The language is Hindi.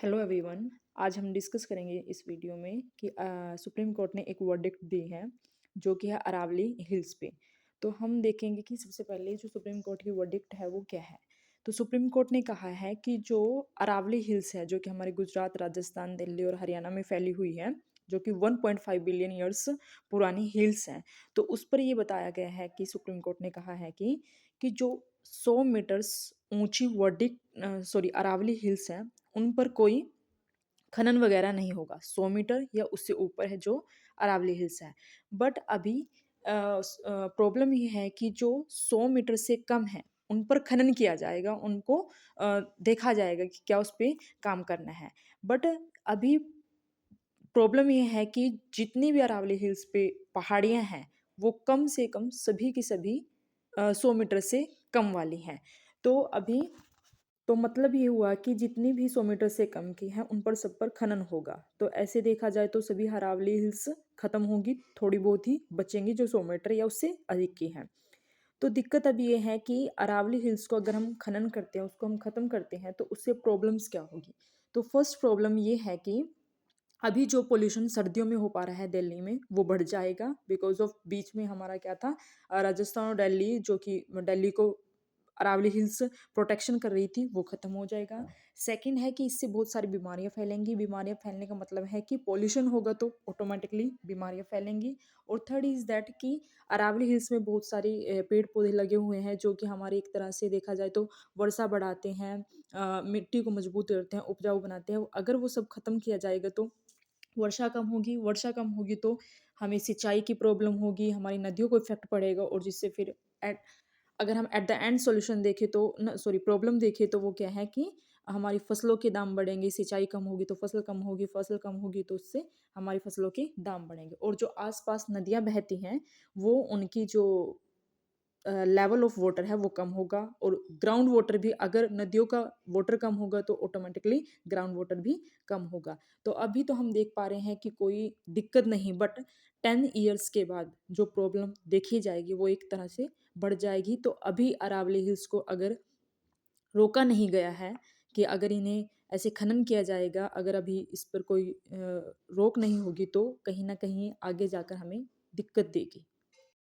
Hello everyone. आज हम डिस्कस करेंगे इस वीडियो में कि सुप्रीम कोर्ट ने एक वर्डिक्ट दी है जो कि है अरावली हिल्स पे। तो हम देखेंगे कि सबसे पहले जो सुप्रीम कोर्ट की वर्डिक्ट है वो क्या है। तो सुप्रीम कोर्ट ने कहा है कि जो अरावली हिल्स है जो कि हमारे गुजरात, राजस्थान, दिल्ली और हरियाणा में फैली हुई है, जो कि 1.5 बिलियन ईयर्स पुरानी हिल्स हैं, तो उस पर ये बताया गया है कि सुप्रीम कोर्ट ने कहा है कि जो 100 मीटर्स ऊंची अरावली हिल्स हैं, उन पर कोई खनन वगैरह नहीं होगा। 100 मीटर या उससे ऊपर है जो अरावली हिल्स है। बट अभी प्रॉब्लम ये है कि जो 100 मीटर से कम है उन पर खनन किया जाएगा, उनको देखा जाएगा कि क्या उस पर काम करना है। बट अभी प्रॉब्लम ये है कि जितनी भी अरावली हिल्स पे पहाड़ियाँ हैं वो कम से कम सभी की सभी 100 मीटर से कम वाली हैं। तो अभी तो मतलब ये हुआ कि जितनी भी 100 मीटर से कम की हैं उन पर सब पर खनन होगा। तो ऐसे देखा जाए तो सभी अरावली हिल्स खत्म होंगी, थोड़ी बहुत ही बचेंगी जो 100 मीटर या उससे अधिक की हैं। तो दिक्कत अब ये है कि अरावली हिल्स को अगर हम खनन करते हैं, उसको हम खत्म करते हैं, तो उससे प्रॉब्लम्स क्या होगी। तो फर्स्ट प्रॉब्लम ये है कि अभी जो पोल्यूशन सर्दियों में हो पा रहा है दिल्ली में वो बढ़ जाएगा, बिकॉज ऑफ बीच में हमारा क्या था, राजस्थान और दिल्ली, जो कि दिल्ली को अरावली हिल्स प्रोटेक्शन कर रही थी, वो खत्म हो जाएगा। सेकंड है कि इससे बहुत सारी बीमारियां फैलेंगी। बीमारियां फैलने का मतलब है कि पोल्यूशन होगा तो ऑटोमेटिकली बीमारियां फैलेंगी। और थर्ड इज दैट कि अरावली हिल्स में बहुत सारी पेड़ पौधे लगे हुए हैं जो कि हमारे एक तरह से देखा जाए तो वर्षा बढ़ाते हैं, मिट्टी को मजबूत करते हैं, उपजाऊ बनाते हैं। अगर वो सब खत्म किया जाएगा तो वर्षा कम होगी। वर्षा कम होगी तो हमें सिंचाई की प्रॉब्लम होगी, हमारी नदियों को इफेक्ट पड़ेगा, और जिससे फिर एट अगर हम एट द एंड सॉल्यूशन देखें तो प्रॉब्लम देखें तो वो क्या है कि हमारी फसलों के दाम बढ़ेंगे। सिंचाई कम होगी तो फसल कम होगी, फसल कम होगी तो उससे हमारी फसलों के दाम बढ़ेंगे। और जो आसपास नदियां बहती हैं वो उनकी जो लेवल ऑफ वाटर है वो कम होगा। और ग्राउंड वाटर भी, अगर नदियों का वाटर कम होगा तो ऑटोमेटिकली ग्राउंड वाटर भी कम होगा। तो अभी तो हम देख पा रहे हैं कि कोई दिक्कत नहीं, बट 10 ईयर्स के बाद जो प्रॉब्लम देखी जाएगी वो एक तरह से बढ़ जाएगी। तो अभी अरावली हिल्स को अगर रोका नहीं गया है, कि अगर इन्हें ऐसे खनन किया जाएगा, अगर अभी इस पर कोई रोक नहीं होगी तो कहीं ना कहीं आगे जाकर हमें दिक्कत देगी।